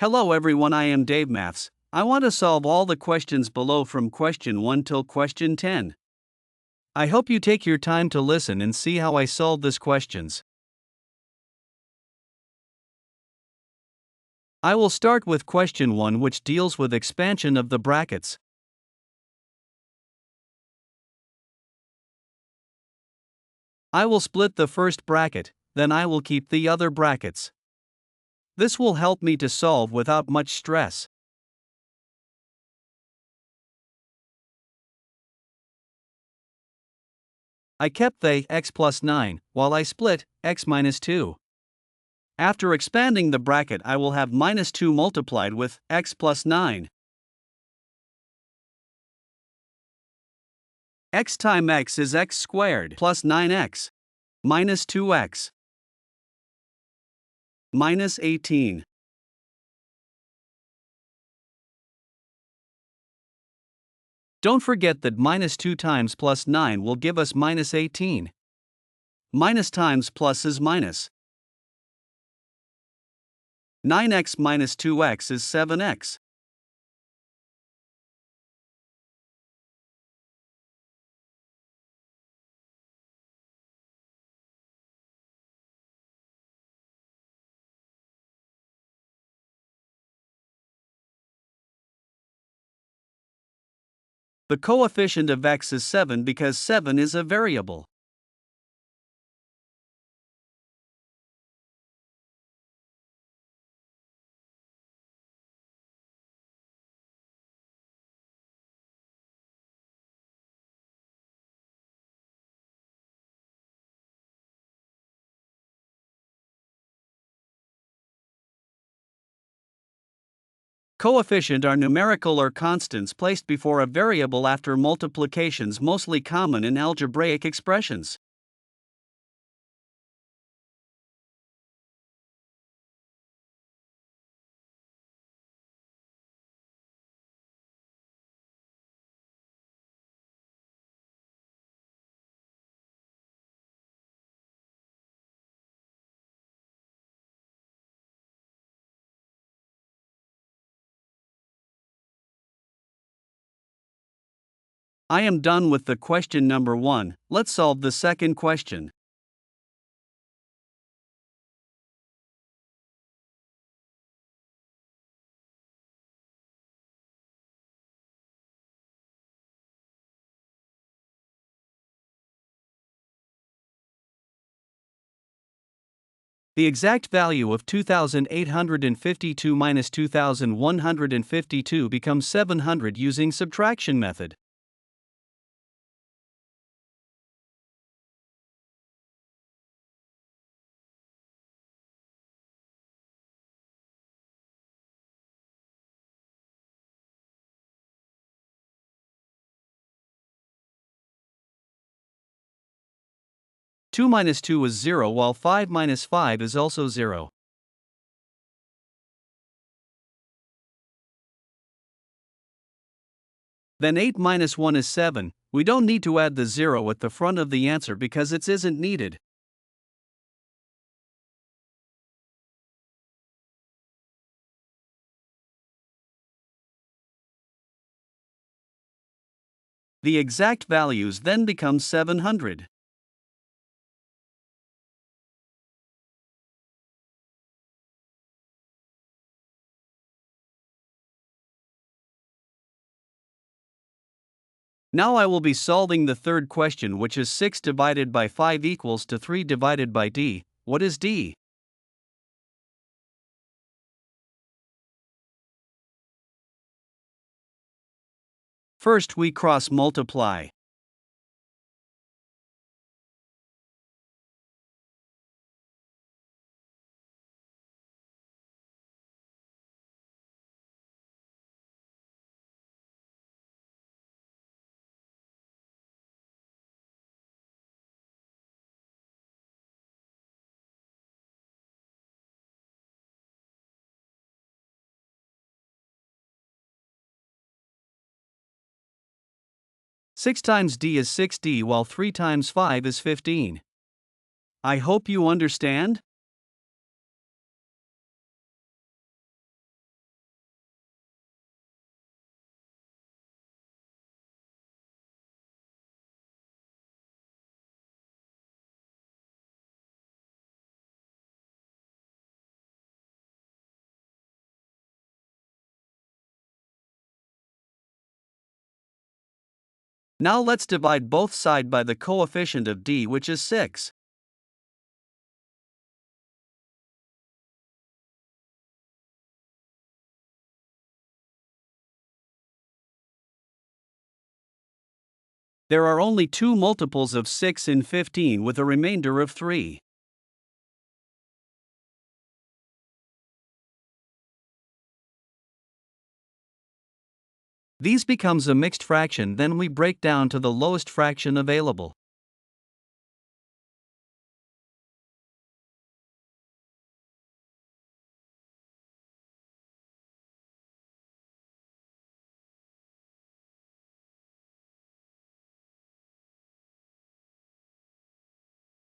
Hello everyone, I am Dave Maths. I want to solve all the questions below from question 1 till question 10. I hope you take your time to listen and see how I solve these questions. I will start with question 1, which deals with expansion of the brackets. I will split the first bracket, then I will keep the other brackets. This will help me to solve without much stress. I kept the x plus 9, while I split x minus 2. After expanding the bracket, I will have minus 2 multiplied with x plus 9. X times x is x squared plus 9x minus 2x minus 18. Don't forget that minus 2 times plus 9 will give us minus 18. Minus times plus is minus. 9x minus 2x is 7x. The coefficient of x is 7 because 7 is a variable. Coefficient are numerical or constants placed before a variable after multiplications, mostly common in algebraic expressions. I am done with the question number 1. Let's solve the second question. The exact value of 2852 minus 2152 becomes 700 using subtraction method. Two minus 2 is 0, while 5 minus 5 is also 0. Then 8 minus 1 is 7. We don't need to add the 0 at the front of the answer because it isn't needed. The exact values then become 700. Now I will be solving the third question, which is 6 divided by 5 equals to 3 divided by d. What is d? First we cross multiply. Six times d is 6d, while 3 times 5 is 15. I hope you understand. Now let's divide both sides by the coefficient of d, which is 6. There are only two multiples of 6 in 15 with a remainder of 3. These becomes a mixed fraction, then we break down to the lowest fraction available.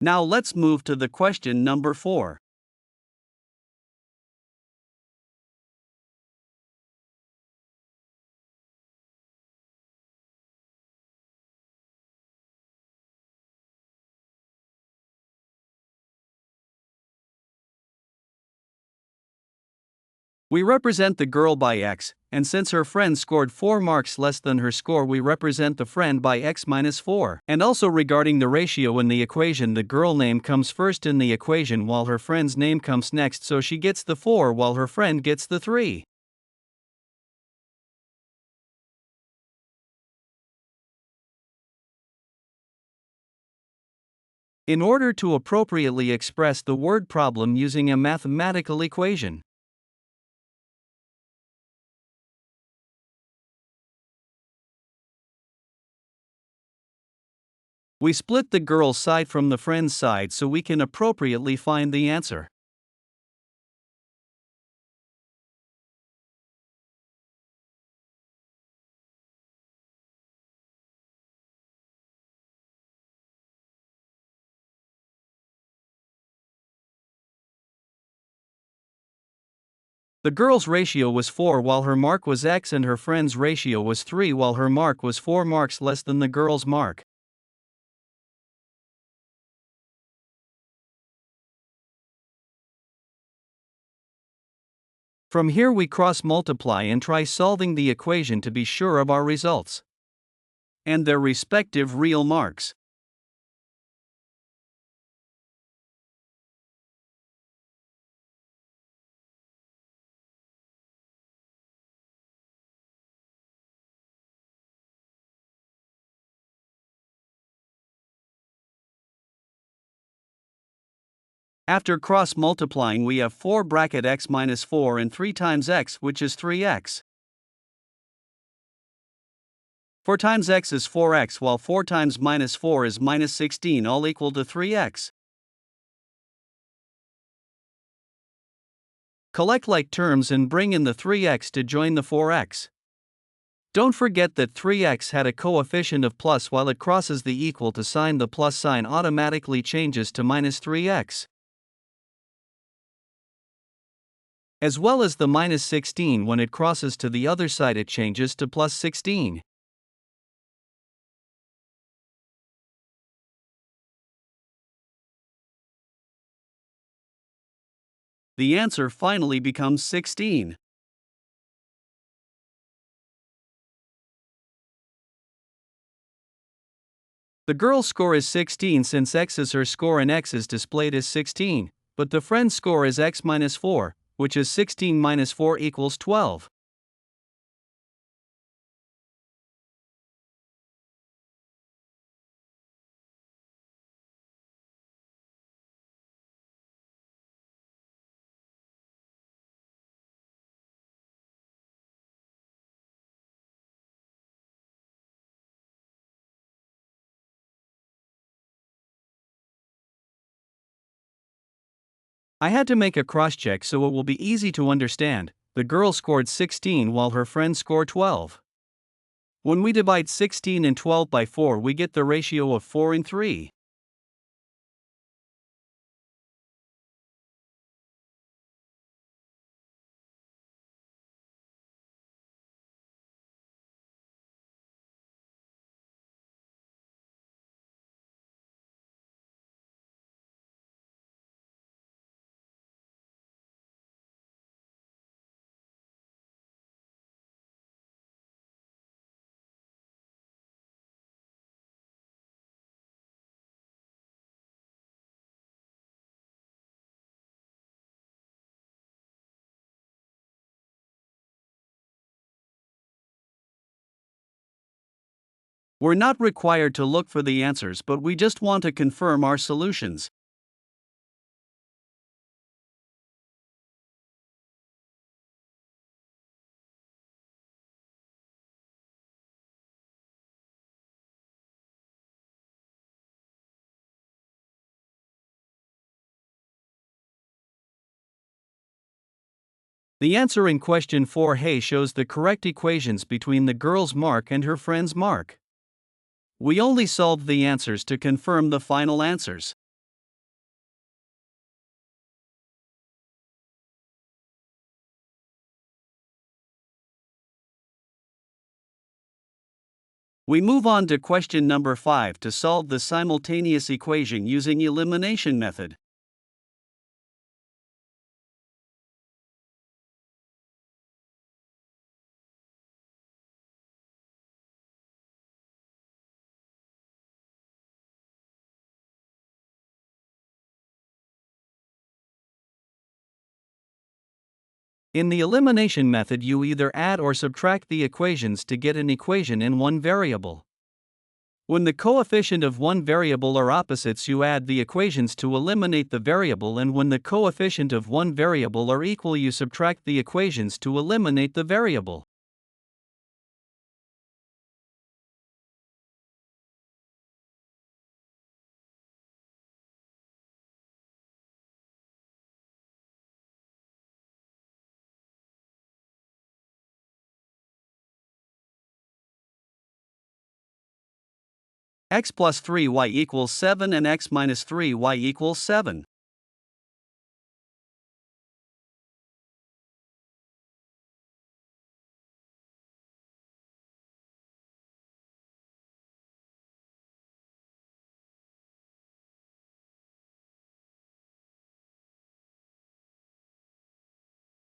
Now let's move to the question number 4. We represent the girl by x, and since her friend scored 4 marks less than her score, we represent the friend by x minus 4. And also regarding the ratio in the equation, the girl name comes first in the equation while her friend's name comes next, so she gets the 4 while her friend gets the 3. In order to appropriately express the word problem using a mathematical equation, we split the girl's side from the friend's side so we can appropriately find the answer. The girl's ratio was 4 while her mark was x, and her friend's ratio was 3 while her mark was 4 marks less than the girl's mark. From here we cross-multiply and try solving the equation to be sure of our results and their respective real marks. After cross-multiplying, we have 4 bracket x minus 4 and 3 times x, which is 3x. 4 times x is 4x, while 4 times minus 4 is minus 16, all equal to 3x. Collect like terms and bring in the 3x to join the 4x. Don't forget that 3x had a coefficient of plus. While it crosses the equal to sign, the plus sign automatically changes to minus 3x. As well as the minus 16, when it crosses to the other side it changes to plus 16. The answer finally becomes 16. The girl's score is 16 since x is her score and x is displayed as 16, but the friend's score is x minus 4, which is 16 minus 4 equals 12. I had to make a cross-check so it will be easy to understand. The girl scored 16 while her friend scored 12. When we divide 16 and 12 by 4, we get the ratio of 4 and 3. We're not required to look for the answers, but we just want to confirm our solutions. The answer in question 4a shows the correct equations between the girl's mark and her friend's mark. We only solved the answers to confirm the final answers. We move on to question number 5 to solve the simultaneous equation using elimination method. In the elimination method, you either add or subtract the equations to get an equation in one variable. When the coefficient of one variable are opposites, you add the equations to eliminate the variable, and when the coefficient of one variable are equal, you subtract the equations to eliminate the variable. X plus 3y equals 7 and x minus 3y equals 7.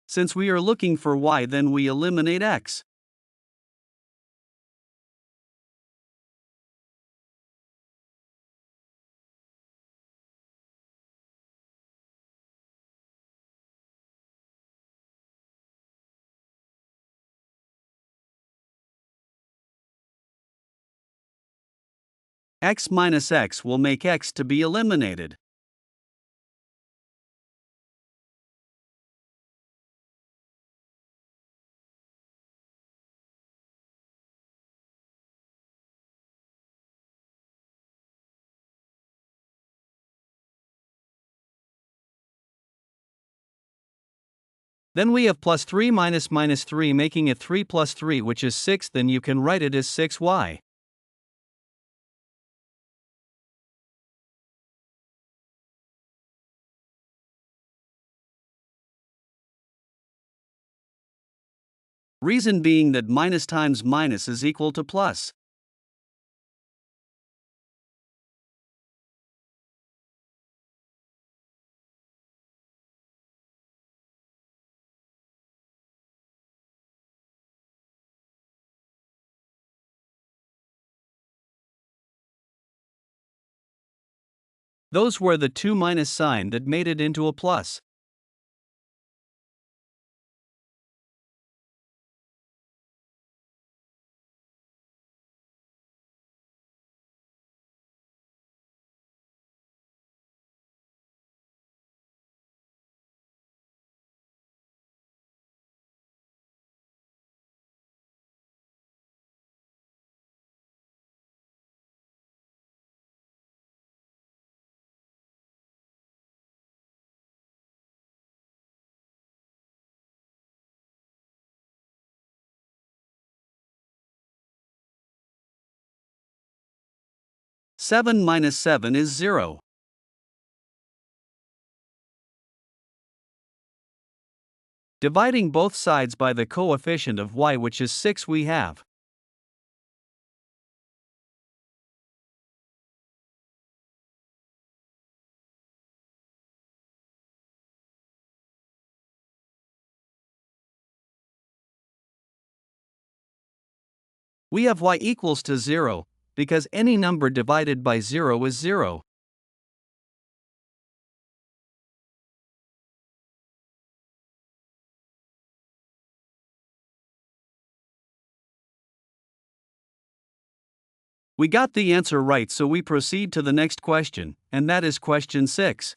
Since we are looking for y, then we eliminate x. X minus x will make x to be eliminated. Then we have plus 3 minus minus 3, making it 3 plus 3, which is 6. Then you can write it as 6y. Reason being that minus times minus is equal to plus. Those were the two minus sign that made it into a plus. Seven minus 7 is 0. Dividing both sides by the coefficient of y, which is 6, we have y equals to 0, because any number divided by 0 is 0. We got the answer right, so we proceed to the next question, and that is question 6.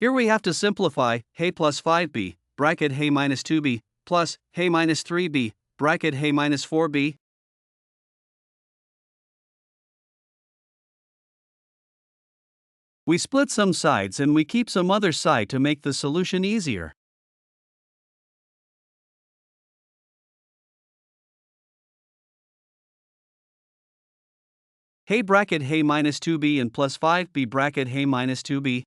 Here we have to simplify hey plus 5b, bracket hey minus 2b, plus hey minus 3b, bracket hey minus 4b. We split some sides and we keep some other side to make the solution easier. Hey bracket hey minus 2b and plus 5b bracket hey minus 2b.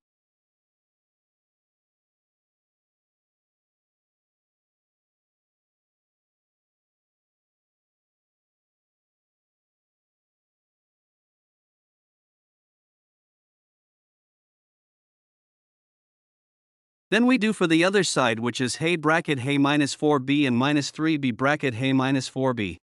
Then we do for the other side, which is hey bracket hey minus 4b and minus 3b bracket hey minus 4b.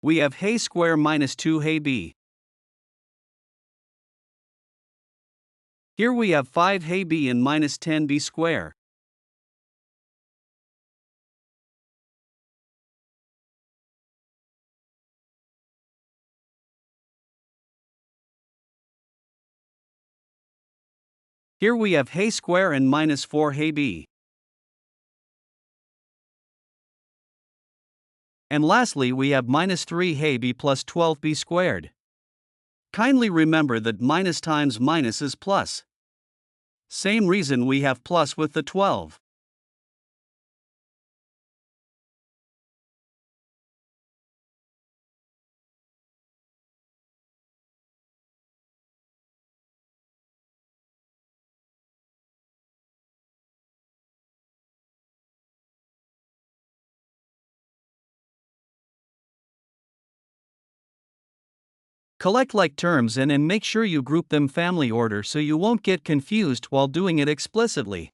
We have hey square minus 2 hey b. Here we have 5 hey b and minus 10b square. Here we have hey square and minus 4 hey b. And lastly we have minus 3 hey b plus 12b squared. Kindly remember that minus times minus is plus. Same reason we have plus with the 12. Collect like terms and make sure you group them family order so you won't get confused while doing it explicitly.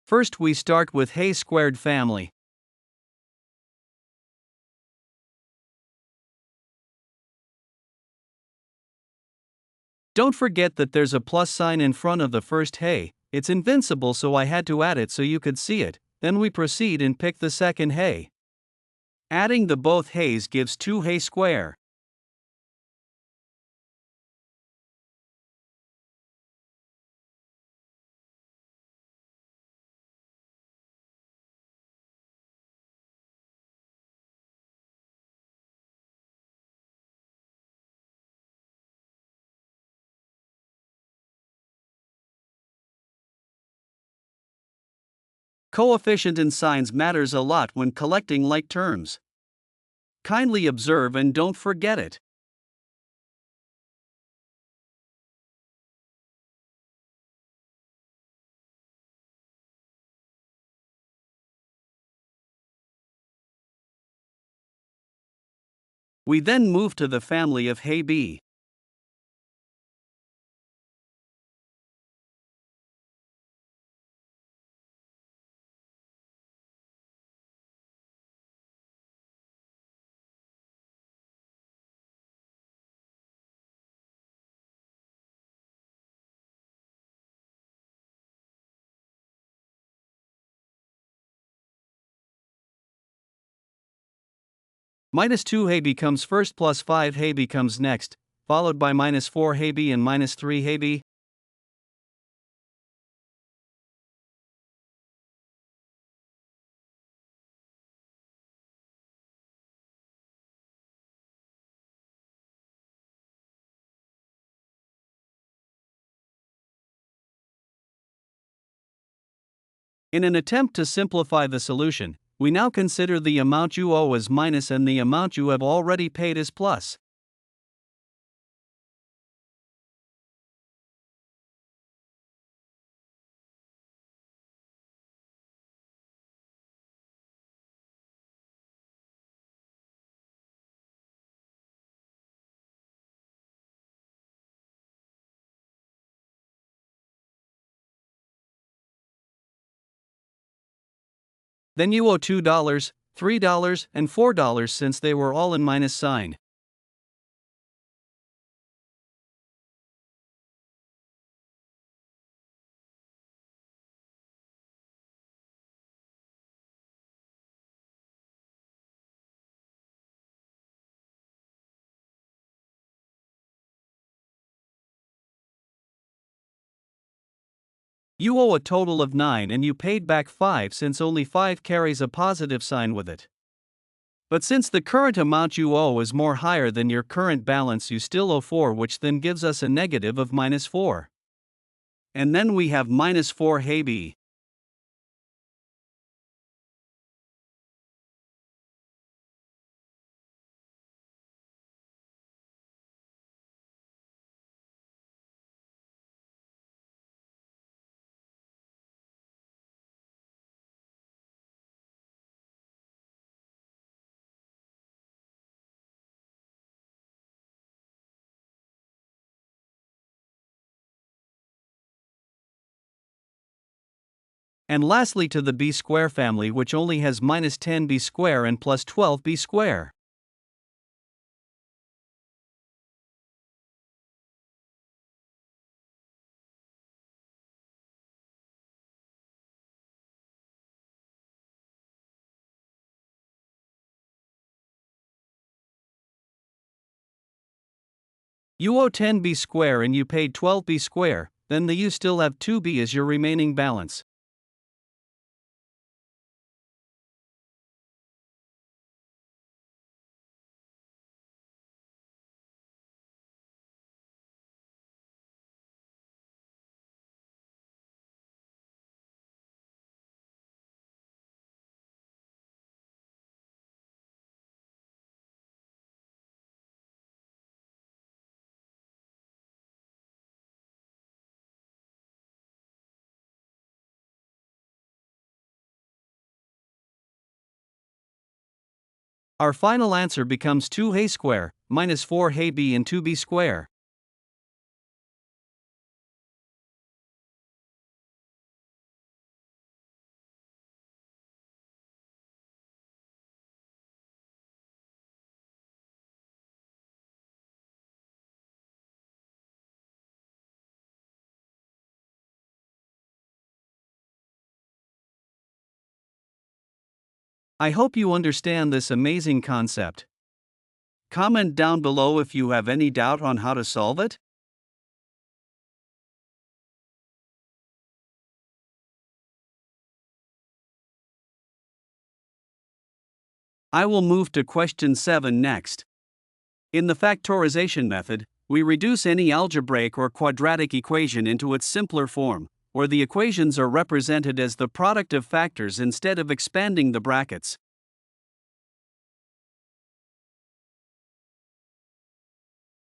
First we start with hey squared family. Don't forget that there's a plus sign in front of the first hey, it's invincible so I had to add it so you could see it. Then we proceed and pick the second hey. Adding the both heys gives 2 hey square. Coefficient and signs matters a lot when collecting like terms. Kindly observe and don't forget it. We then move to the family of hey b. Minus 2 hey b comes first plus 5 hey b comes next, followed by minus 4 hey b and minus 3 hey b. In an attempt to simplify the solution, we now consider the amount you owe as minus and the amount you have already paid as plus. Then you owe $2, $3, and $4 since they were all in minus sign. You owe a total of 9 and you paid back 5 since only 5 carries a positive sign with it. But since the current amount you owe is more higher than your current balance, you still owe 4, which then gives us a negative of minus 4. And then we have minus 4 hey B. And lastly to the b square family, which only has minus 10b square and plus 12b square. You owe 10b square and you paid 12b square, then you still have 2b as your remaining balance. Our final answer becomes 2 hey square, minus 4 hey b and 2b square. I hope you understand this amazing concept. Comment down below if you have any doubt on how to solve it. I will move to question 7 next. In the factorization method, we reduce any algebraic or quadratic equation into its simpler form, where the equations are represented as the product of factors instead of expanding the brackets.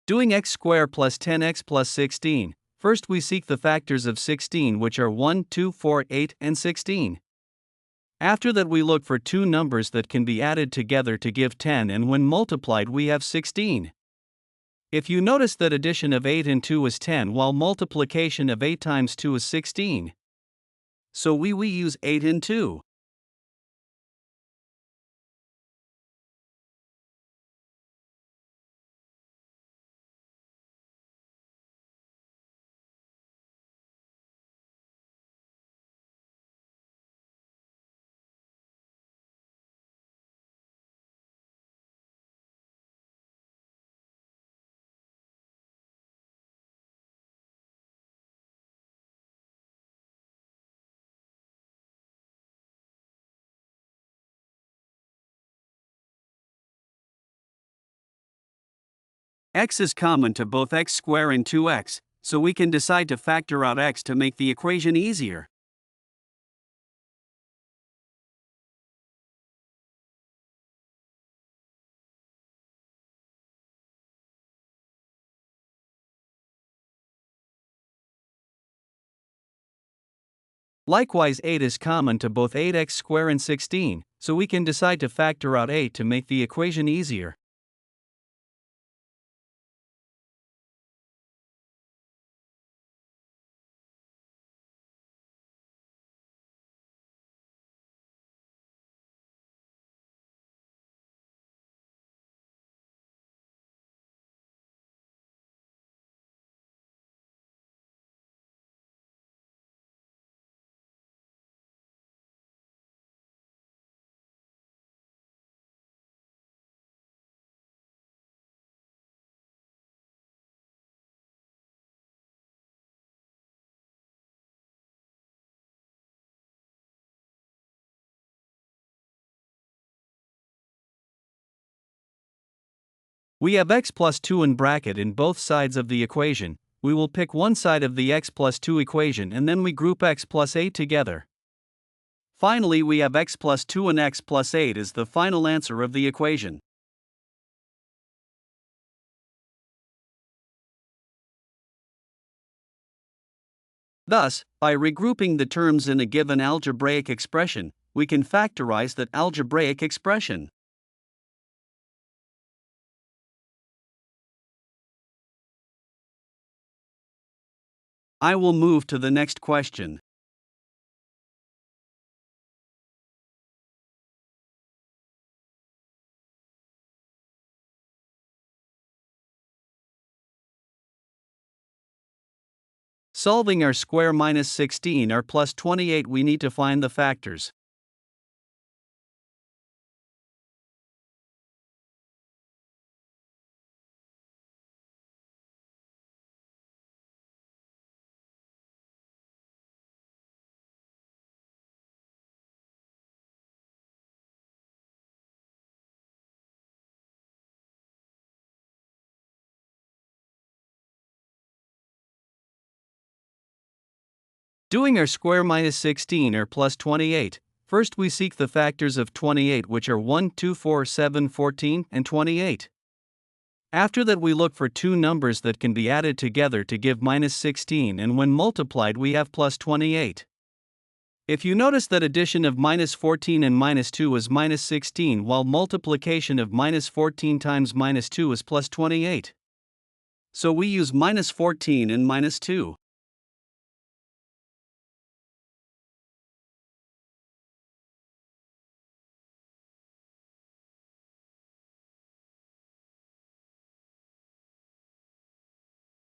Doing x squared plus 10x plus 16, first we seek the factors of 16, which are 1, 2, 4, 8, and 16. After that we look for two numbers that can be added together to give 10, and when multiplied we have 16. If you notice that addition of 8 and 2 is 10 while multiplication of 8 times 2 is 16. So we use 8 and 2. X is common to both x squared and 2x, so we can decide to factor out x to make the equation easier. Likewise, 8 is common to both 8x squared and 16, so we can decide to factor out 8 to make the equation easier. We have x plus 2 in bracket in both sides of the equation. We will pick one side of the x plus 2 equation and then we group x plus 8 together. Finally, we have x plus 2 and x plus 8 is the final answer of the equation. Thus, by regrouping the terms in a given algebraic expression, we can factorize that algebraic expression. I will move to the next question. Solving our square minus 16 or plus 28, we need to find the factors. Doing our square minus 16 or plus 28, first we seek the factors of 28, which are 1, 2, 4, 7, 14, and 28. After that, we look for two numbers that can be added together to give minus 16, and when multiplied, we have plus 28. If you notice that addition of minus 14 and minus 2 is minus 16, while multiplication of minus 14 times minus 2 is plus 28. So we use minus 14 and minus 2.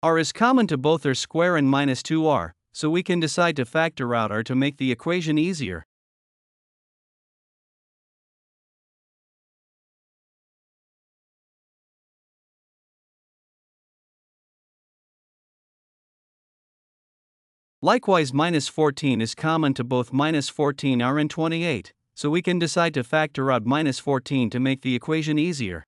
R is common to both our square and minus 2r, so we can decide to factor out r to make the equation easier. Likewise, minus 14 is common to both minus 14r and 28, so we can decide to factor out minus 14 to make the equation easier.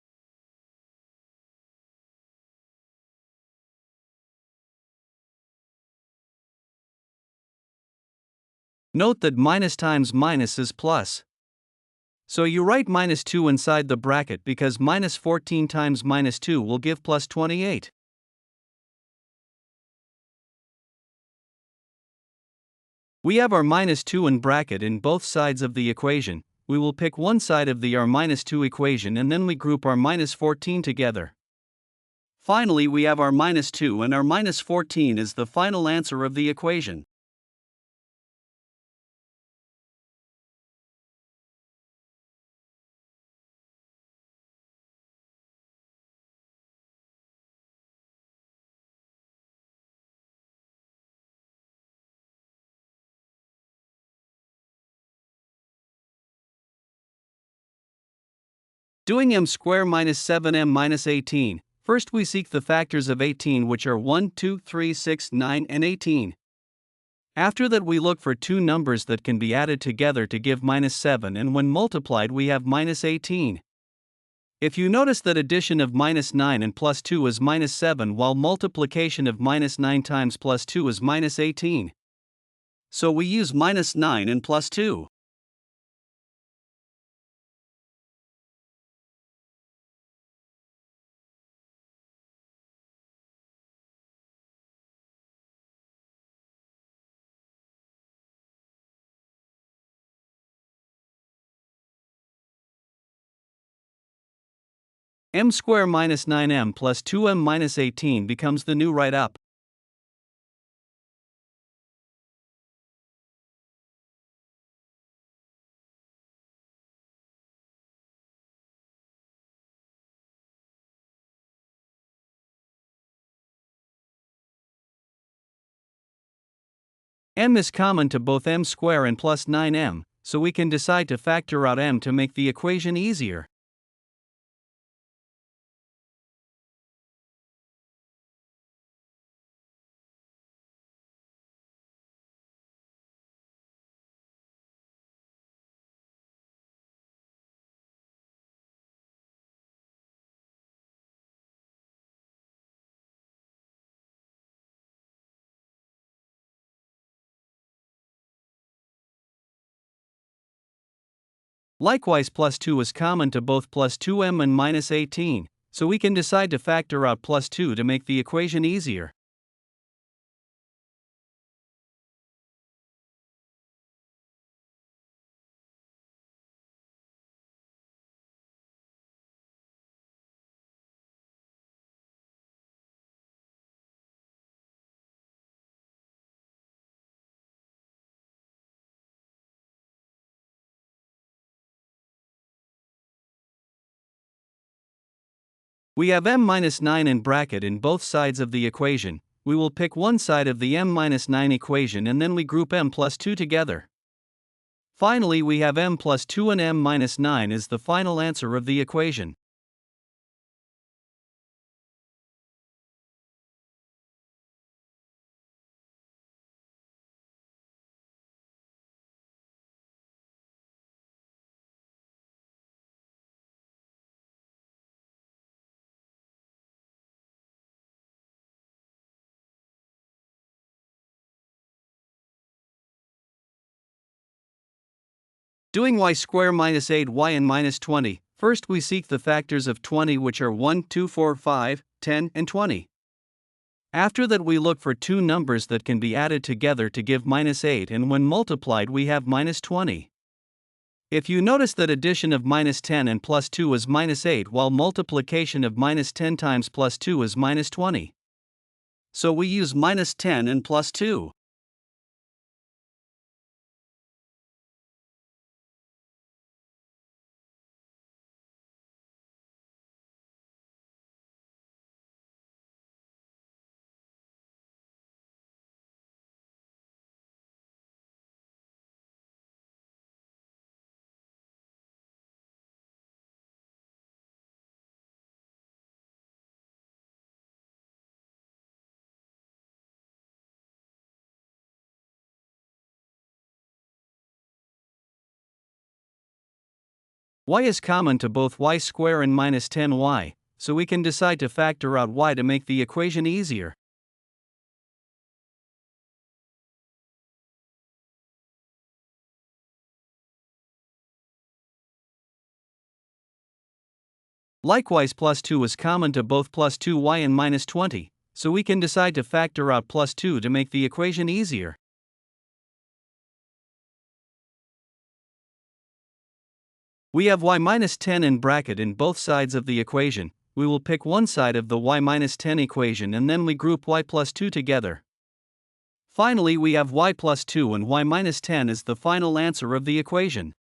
Note that minus times minus is plus. So you write minus 2 inside the bracket because minus 14 times minus 2 will give plus 28. We have our minus 2 in bracket in both sides of the equation. We will pick one side of the r minus 2 equation and then we group our minus 14 together. Finally, we have our minus 2 and our minus 14 is the final answer of the equation. Doing m square minus 7m minus 18, first we seek the factors of 18, which are 1, 2, 3, 6, 9, and 18. After that, we look for two numbers that can be added together to give minus 7, and when multiplied we have minus 18. If you notice that addition of minus 9 and plus 2 is minus 7, while multiplication of minus 9 times plus 2 is minus 18. So we use minus 9 and plus 2. M square minus 9m plus 2m minus 18 becomes the new write-up. M is common to both m square and plus 9m, so we can decide to factor out m to make the equation easier. Likewise, plus 2 is common to both plus 2m and minus 18, so we can decide to factor out plus 2 to make the equation easier. We have m minus 9 in bracket in both sides of the equation. We will pick one side of the m minus 9 equation and then we group m plus 2 together. Finally, we have m plus 2 and m minus 9 is the final answer of the equation. Doing y square minus 8y and minus 20, first we seek the factors of 20 which are 1, 2, 4, 5, 10, and 20. After that we look for two numbers that can be added together to give minus 8 and when multiplied we have minus 20. If you notice that addition of minus 10 and plus 2 is minus 8 while multiplication of minus 10 times plus 2 is minus 20. So we use minus 10 and plus 2. Y is common to both y square and minus 10y, so we can decide to factor out y to make the equation easier. Likewise, plus 2 is common to both plus 2y and minus 20, so we can decide to factor out plus 2 to make the equation easier. We have y minus 10 in bracket in both sides of the equation. We will pick one side of the y minus 10 equation and then we group y plus 2 together. Finally, we have y plus 2 and y minus 10 is the final answer of the equation.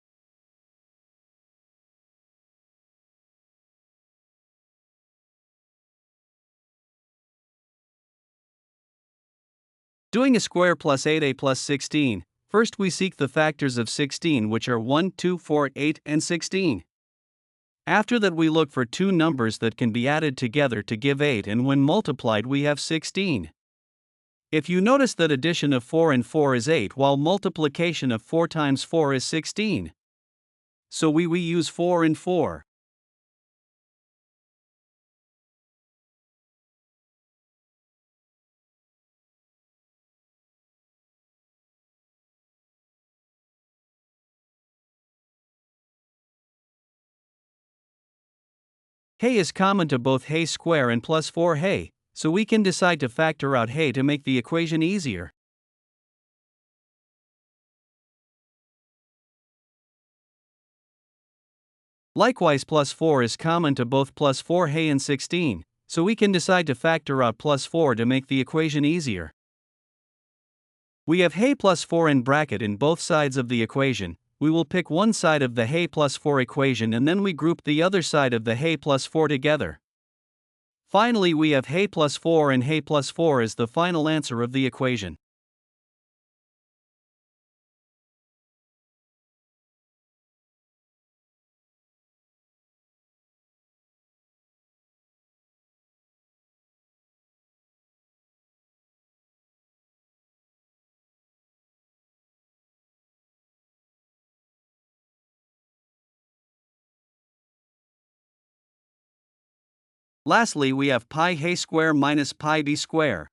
Doing a square plus 8a plus 16, first we seek the factors of 16 which are 1, 2, 4, 8, and 16. After that we look for two numbers that can be added together to give 8 and when multiplied we have 16. If you notice that addition of 4 and 4 is 8 while multiplication of 4 times 4 is 16. So we use 4 and 4. Hey is common to both hey square and plus 4 hey, so we can decide to factor out hey to make the equation easier. Likewise, plus 4 is common to both plus 4 hey and 16, so we can decide to factor out plus 4 to make the equation easier. We have hey plus 4 in bracket in both sides of the equation. We will pick one side of the hey plus 4 equation and then we group the other side of the hey plus 4 together. Finally, we have hey plus 4 and hey plus 4 is the final answer of the equation. Lastly, we have pi hey square minus pi b square.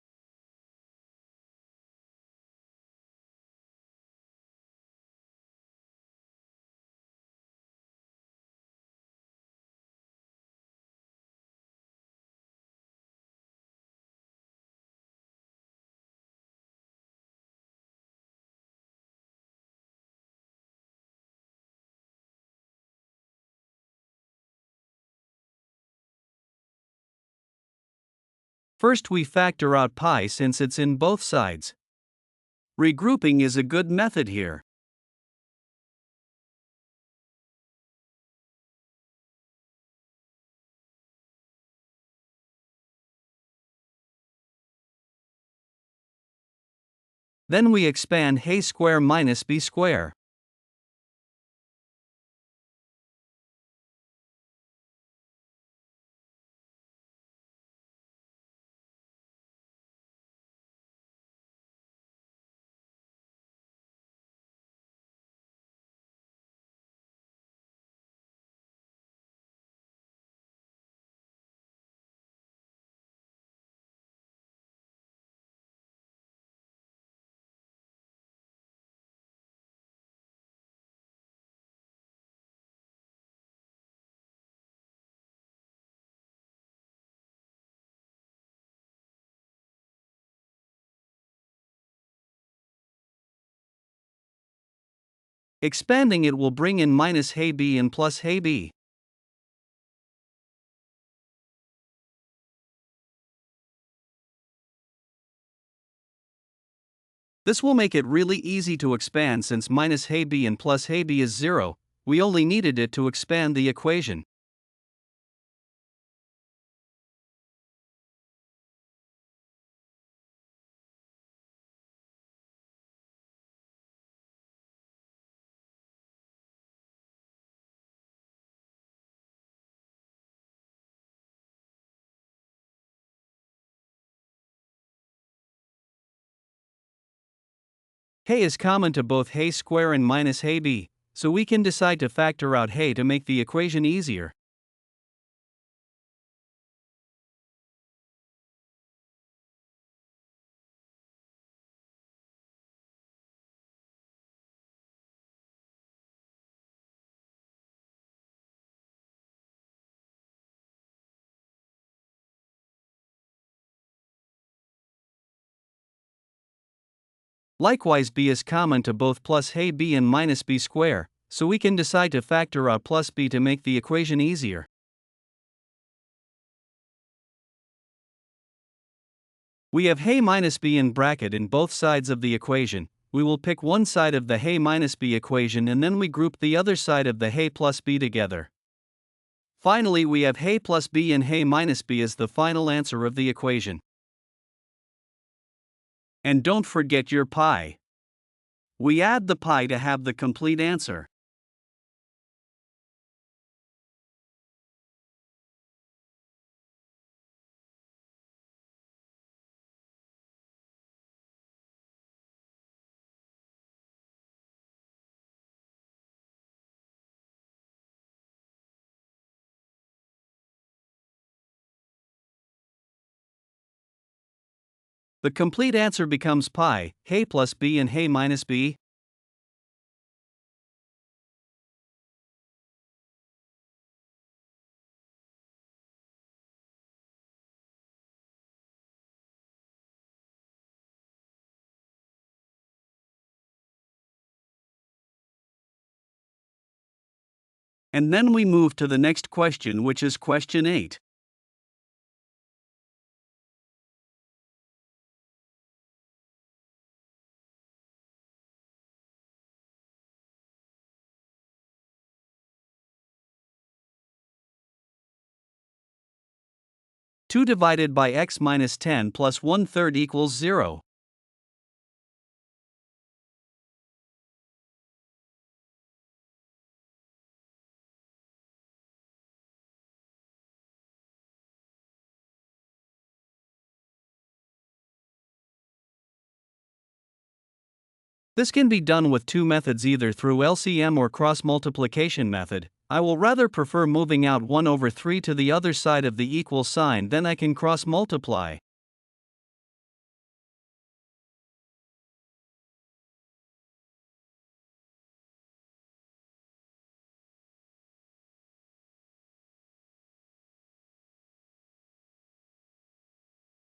First we factor out pi since it's in both sides. Regrouping is a good method here. Then we expand a square minus b square. Expanding it will bring in minus a b and plus a b. This will make it really easy to expand since minus a b and plus a b is 0, we only needed it to expand the equation. A is common to both a square and minus ab, so we can decide to factor out a to make the equation easier. Likewise, b is common to both plus ab and minus b square, so we can decide to factor out plus b to make the equation easier. We have a minus b in bracket in both sides of the equation. We will pick one side of the a minus b equation and then we group the other side of the a plus b together. Finally, we have a plus b and a minus b as the final answer of the equation. And don't forget your pi. We add the pi to have the complete answer. The complete answer becomes pi, a plus b and a minus b. And then we move to the next question, which is question 8. Two divided by x minus 10 plus 1/3 equals 0. This can be done with two methods, either through LCM or cross multiplication method. I will rather prefer moving out 1/3 to the other side of the equal sign, then I can cross multiply.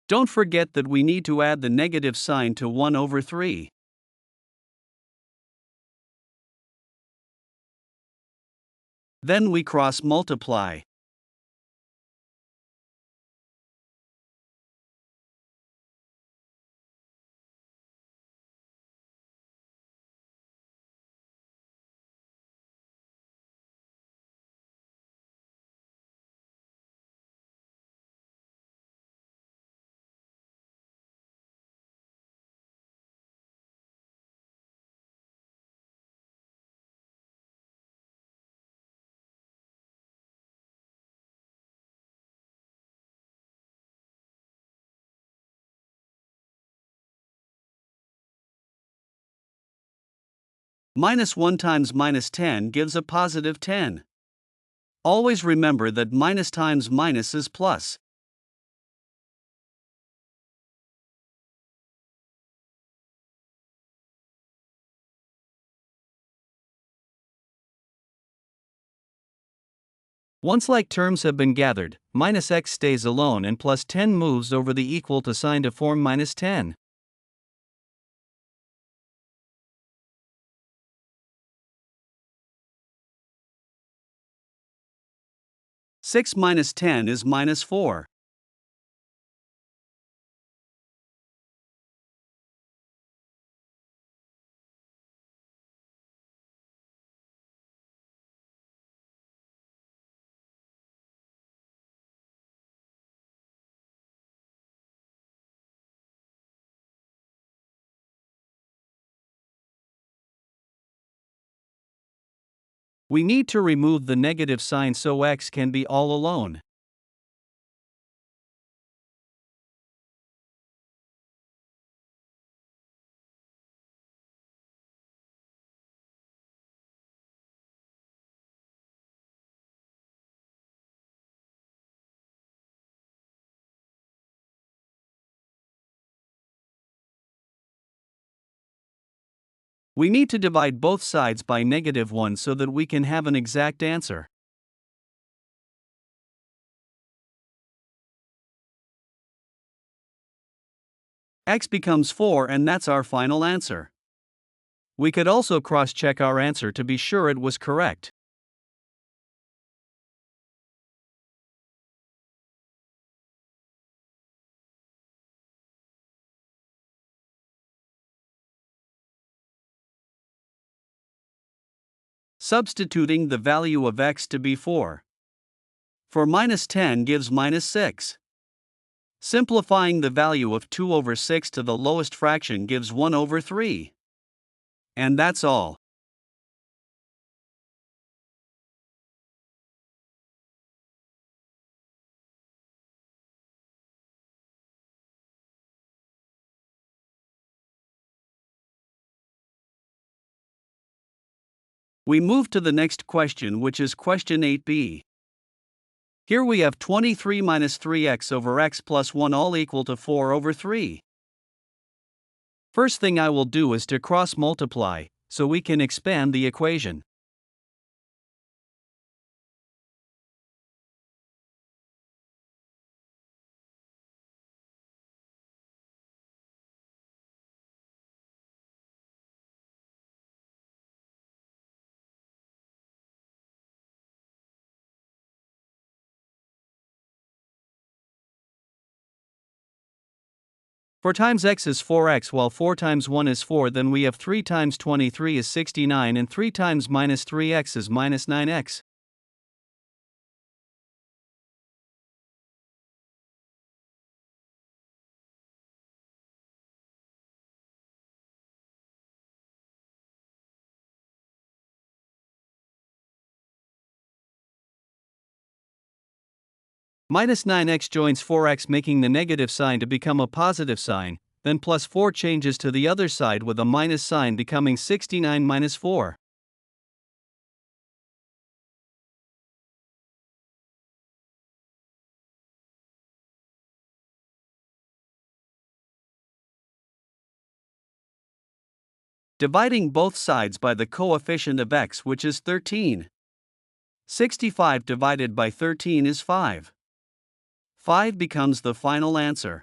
Don't forget that we need to add the negative sign to 1/3. Then we cross multiply. Minus 1 times minus 10 gives a positive 10. Always remember that minus times minus is plus. Once like terms have been gathered, minus x stays alone and plus 10 moves over the equal to sign to form minus 10. Six minus 10 is minus 4. We need to remove the negative sign so x can be all alone. We need to divide both sides by negative 1 so that we can have an exact answer. X becomes 4 and that's our final answer. We could also cross-check our answer to be sure it was correct. Substituting the value of x to be 4. For minus 10 gives minus 6. Simplifying the value of 2 over 6 to the lowest fraction gives 1 over 3. And that's all. We move to the next question, which is question 8b. Here we have 23 minus 3x over x plus 1 all equal to 4 over 3. First thing I will do is to cross multiply, so we can expand the equation. For times x is 4x while 4 times 1 is 4, then we have 3 times 23 is 69 and 3 times minus 3x is minus 9x. Minus 9x joins 4x, making the negative sign to become a positive sign, then plus 4 changes to the other side with a minus sign, becoming 69 minus 4. Dividing both sides by the coefficient of x, which is 13. 65 divided by 13 is 5. 5 becomes the final answer.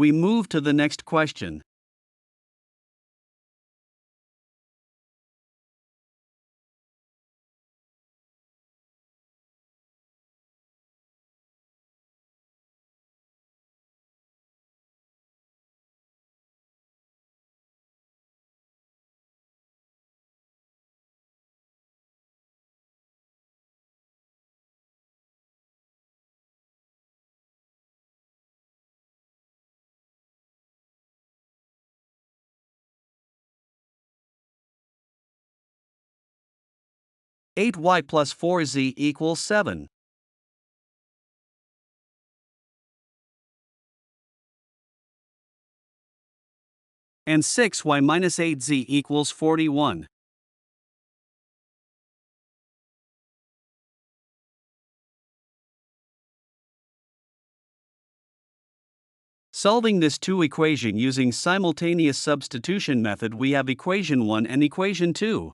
We move to the next question. 8y plus 4z equals 7. And 6y minus 8z equals 41. Solving this 2 equation using simultaneous substitution method, we have equation 1 and equation 2.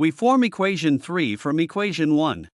We form equation 3 from equation 1.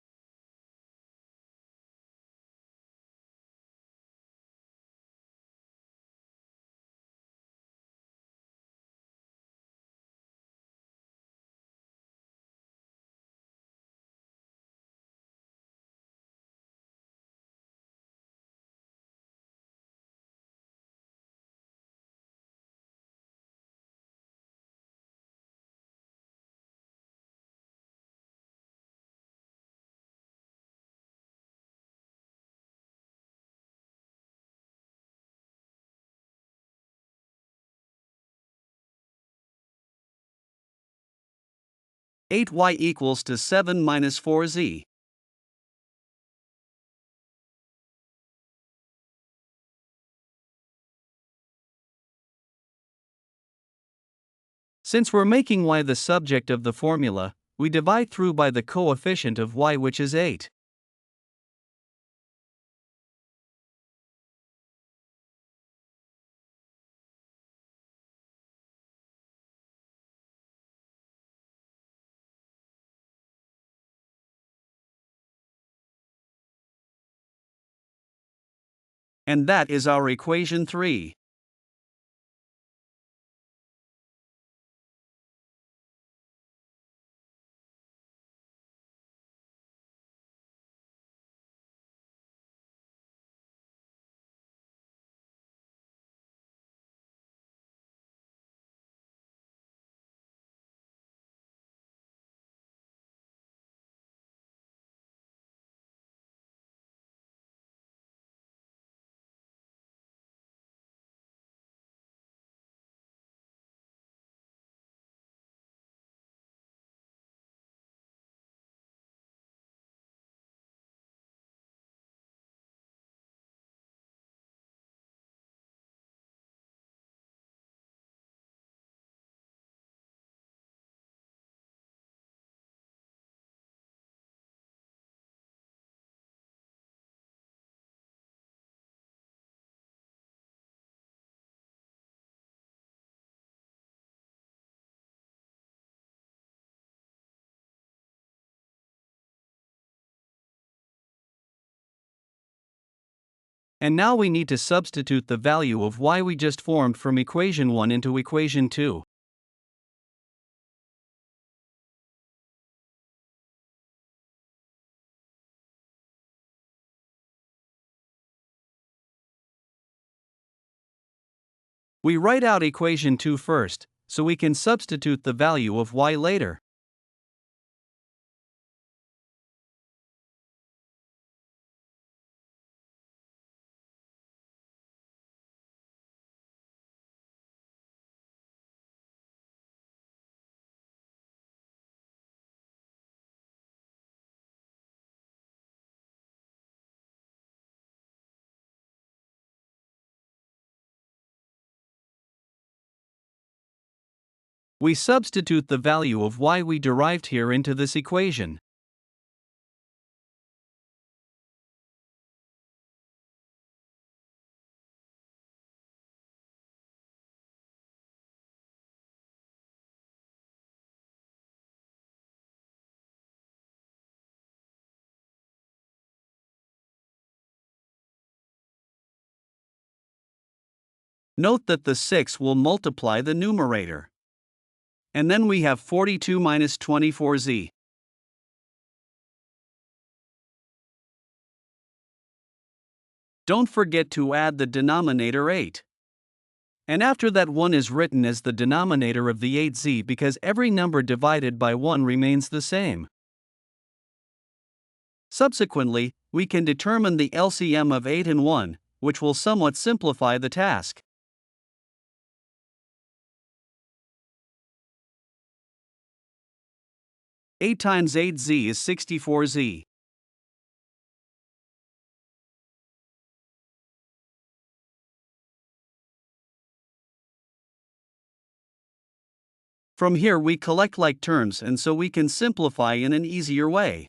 Eight y equals to 7 minus 4z. Since we're making y the subject of the formula, we divide through by the coefficient of y, which is 8. And that is our equation 3. And now we need to substitute the value of y we just formed from equation 1 into equation 2. We write out equation 2 first, so we can substitute the value of y later. We substitute the value of y we derived here into this equation. Note that the 6 will multiply the numerator. And then we have 42 minus 24z. Don't forget to add the denominator 8. And after that 1 is written as the denominator of the 8z because every number divided by 1 remains the same. Subsequently, we can determine the LCM of 8 and 1, which will somewhat simplify the task. Eight times 8z is 64z. From here we collect like terms and so we can simplify in an easier way.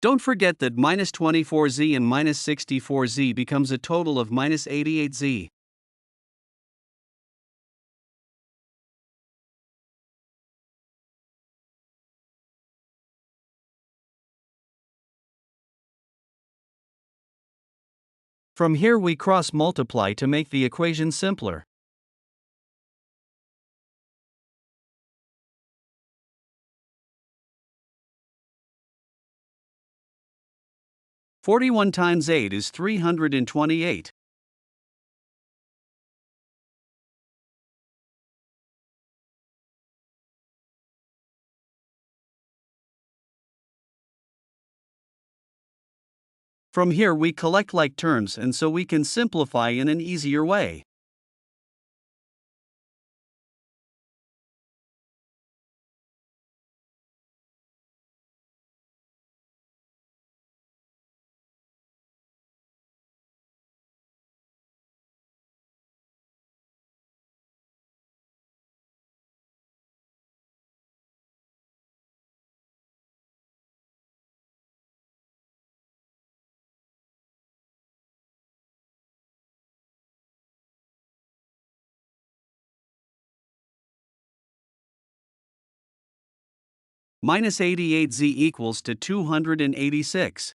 Don't forget that minus 24z and minus 64z becomes a total of minus 88z. From here we cross multiply to make the equation simpler. "41 times 8 is 328. From here we collect like terms and so we can simplify in an easier way. Minus 88z equals to 286.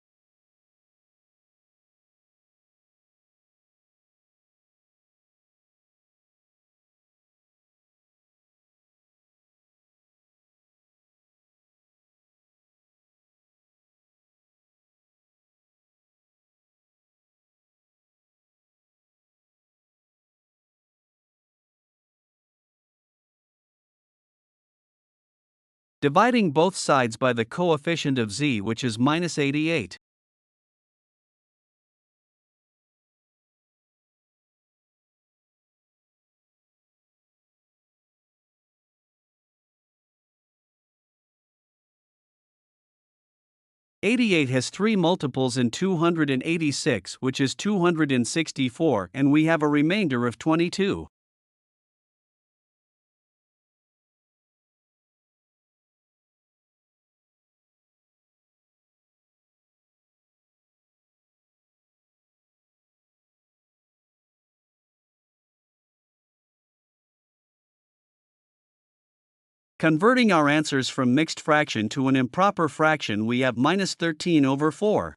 Dividing both sides by the coefficient of z, which is minus 88. "88 has 3 multiples in 286, which is 264, and we have a remainder of 22. Converting our answers from mixed fraction to an improper fraction, we have minus 13 over 4.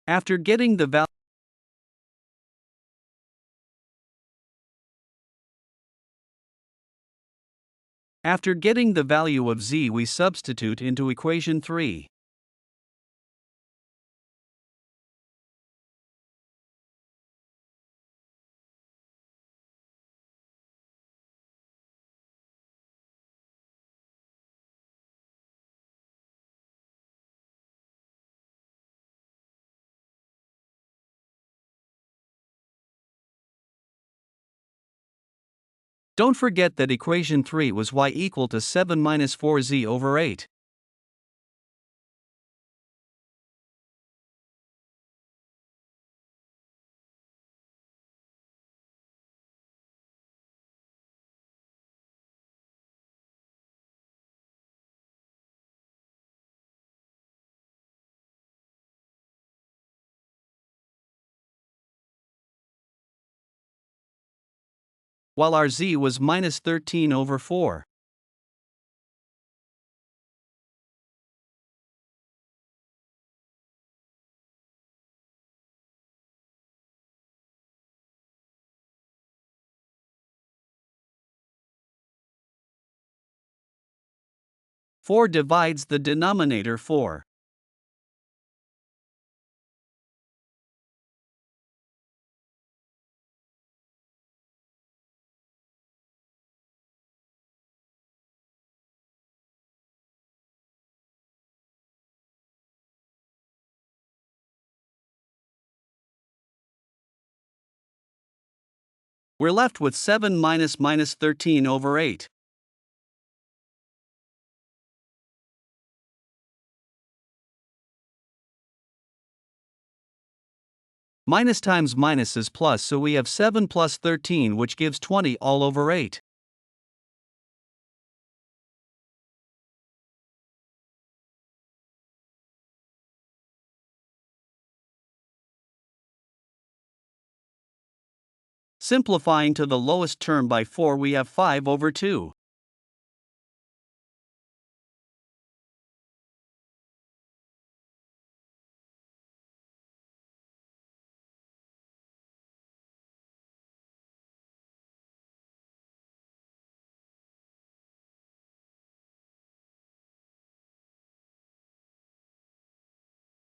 After getting the value After getting the value of z, we substitute into equation 3. Don't forget that equation 3 was y equal to 7 minus 4z over 8. While our z was minus 13 over 4. Four divides the denominator 4. We're left with 7 minus 13 over 8. Minus times minus is plus, so we have 7 plus 13, which gives 20 all over 8. Simplifying to the lowest term by 4, we have 5 over 2.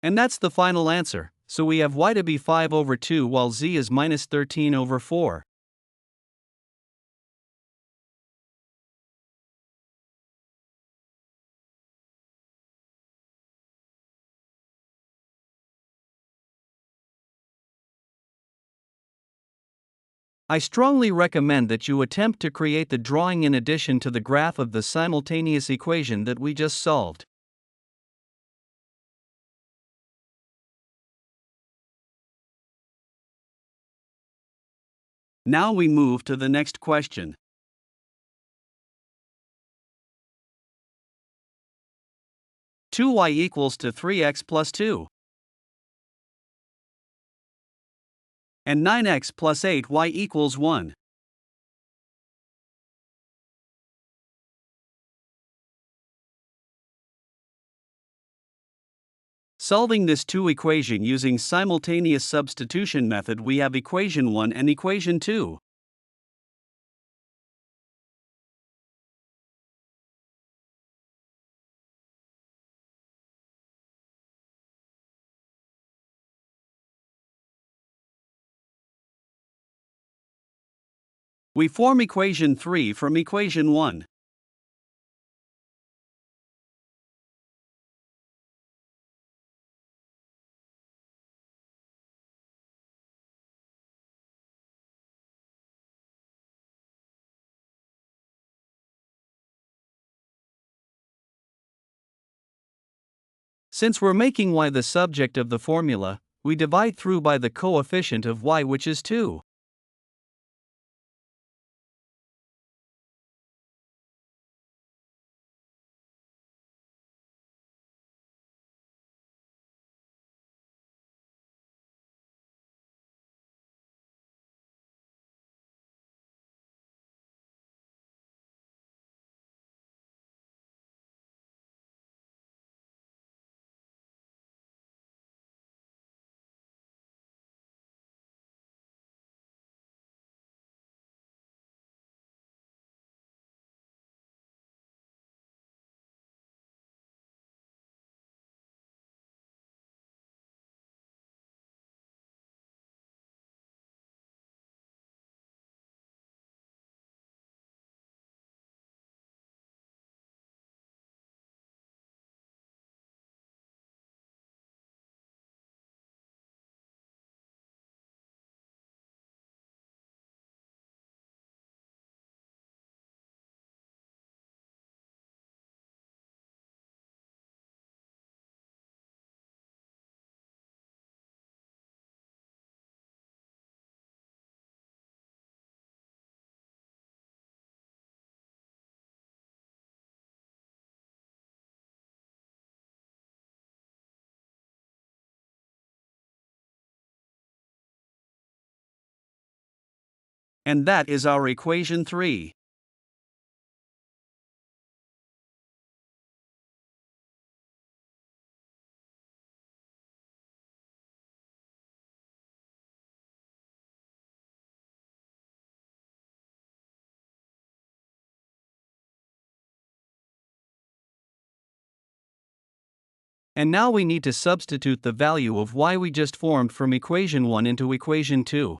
And that's the final answer, so we have y to be 5 over 2 while z is minus 13 over 4. I strongly recommend that you attempt to create the drawing in addition to the graph of the simultaneous equation that we just solved. Now we move to the next question. Two y equals to 3x plus 2. And 9x plus 8y equals 1. Solving this 2 equation using simultaneous substitution method, we have equation 1 and equation 2. We form equation 3 from equation 1. Since we're making y the subject of the formula, we divide through by the coefficient of y, which is 2. And that is our equation 3. And now we need to substitute the value of y we just formed from equation 1 into equation 2.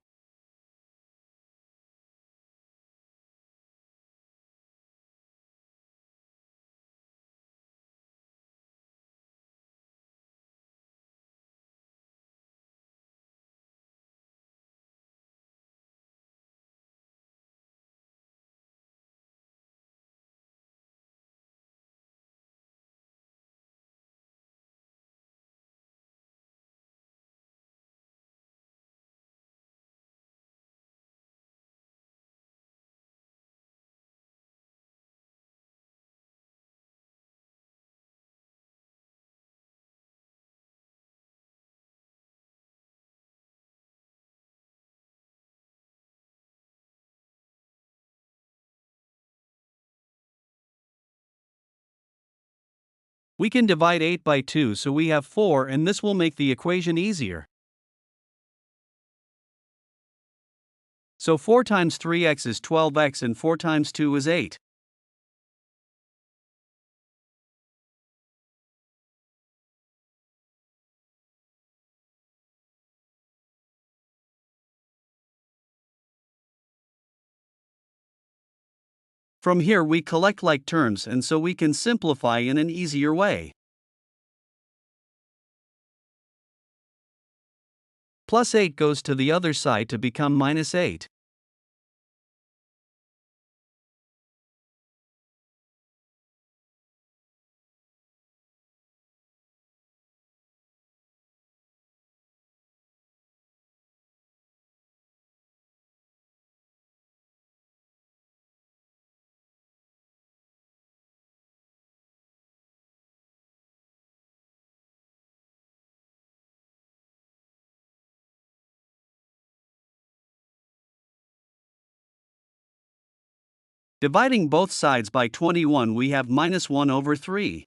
We can divide 8 by 2, so we have 4, and this will make the equation easier. So 4 times 3x is 12x and 4 times 2 is 8. From here we collect like terms, and so we can simplify in an easier way. Plus 8 goes to the other side to become minus 8. Dividing both sides by 21, we have minus 1 over 3.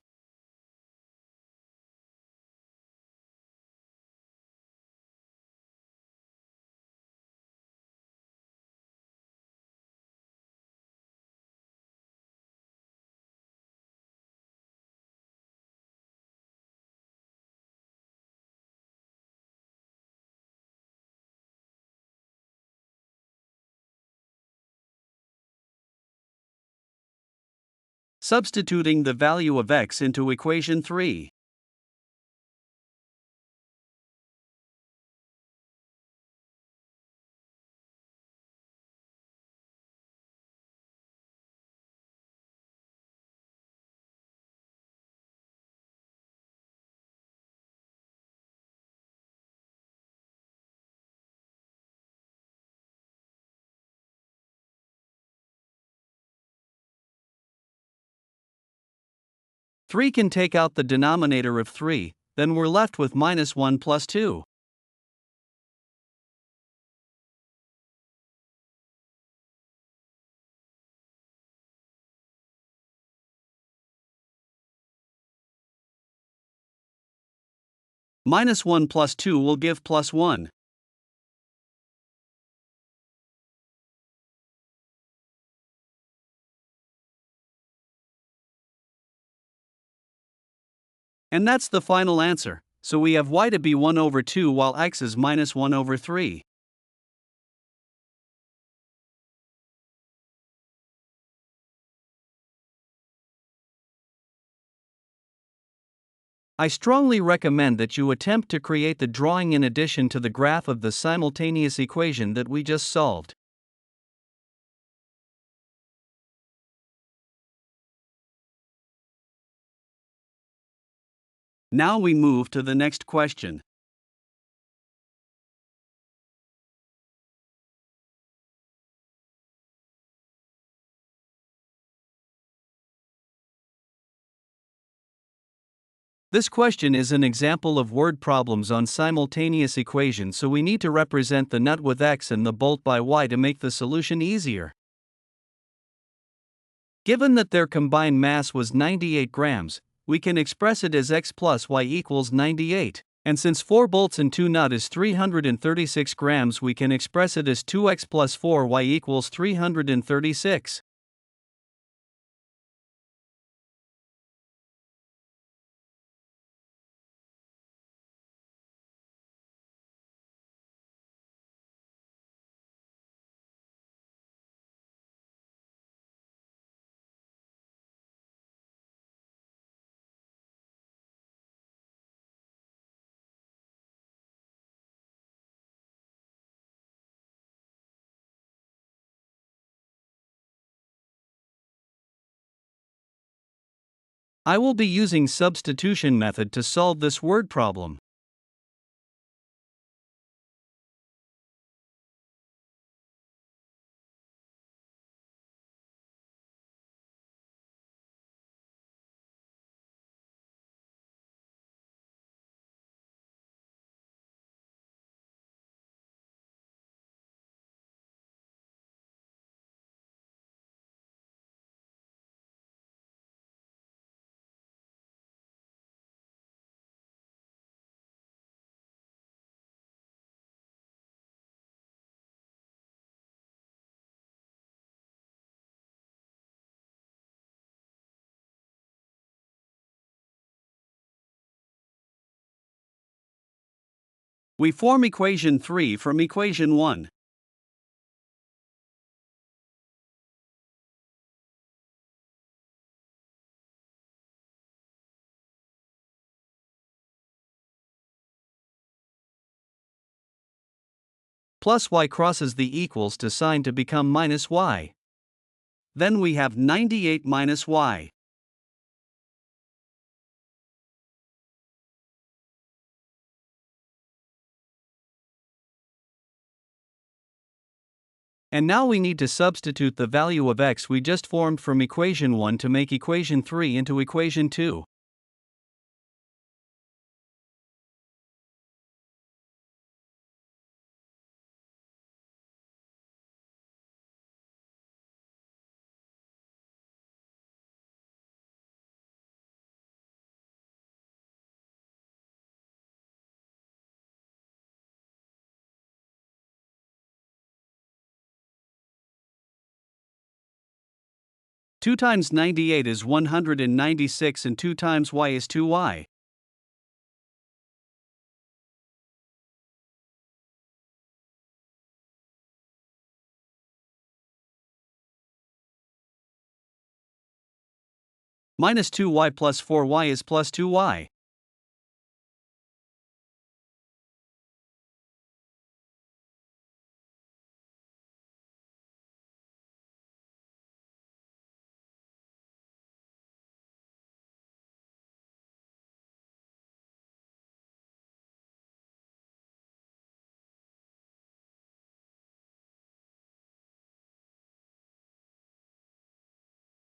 Substituting the value of x into equation 3. Three can take out the denominator of 3, then we're left with minus 1 plus 2. Minus 1 plus 2 will give plus 1. And that's the final answer, so we have y to be 1 over 2 while x is minus 1 over 3. I strongly recommend that you attempt to create the drawing in addition to the graph of the simultaneous equation that we just solved. Now we move to the next question. This question is an example of word problems on simultaneous equations, so we need to represent the nut with x and the bolt by y to make the solution easier. Given that their combined mass was 98 grams, we can express it as x plus y equals 98. And since 4 bolts and 2 nut is 336 grams, we can express it as 2x plus 4y equals 336. I will be using substitution method to solve this word problem. We form equation 3 from equation 1. Plus y crosses the equals to sign to become minus y. Then we have 98 minus y. And now we need to substitute the value of x we just formed from equation 1 to make equation 3 into equation 2. Two times 98 is 196 and 2 times y is 2y. Minus 2y plus 4y is plus 2y.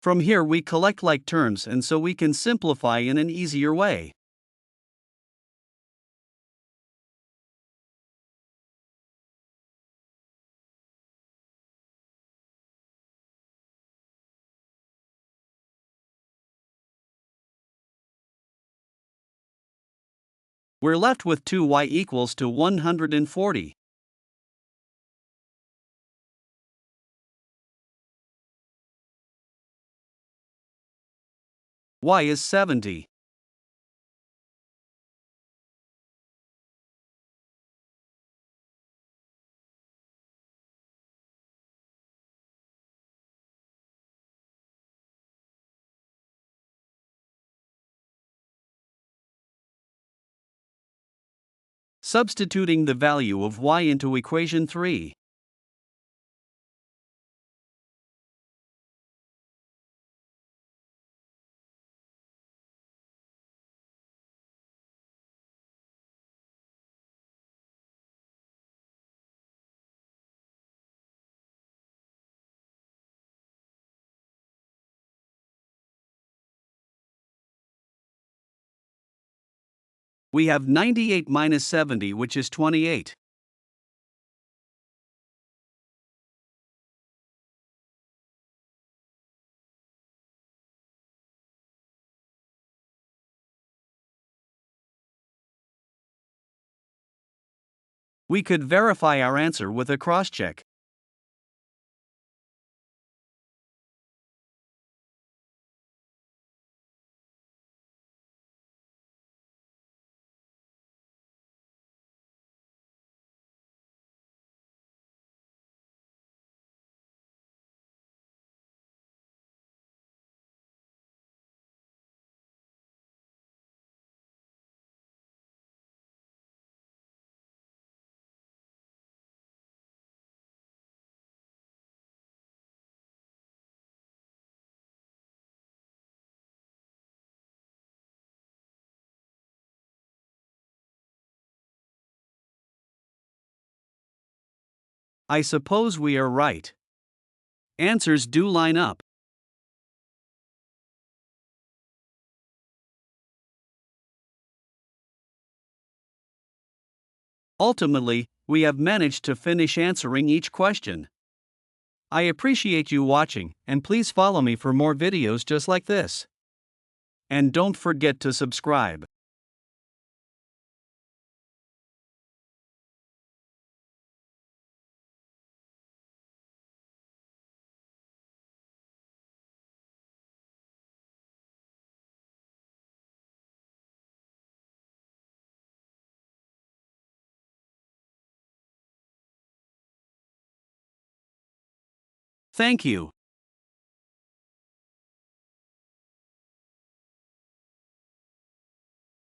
From here we collect like terms, and so we can simplify in an easier way. We're left with 2y equals to 140. Y is 70. Substituting the value of y into equation 3. We have 98 minus 70, which is 28. We could verify our answer with a cross-check. I suppose we are right. Answers do line up. Ultimately, we have managed to finish answering each question. I appreciate you watching, and please follow me for more videos just like this. And don't forget to subscribe. Thank you.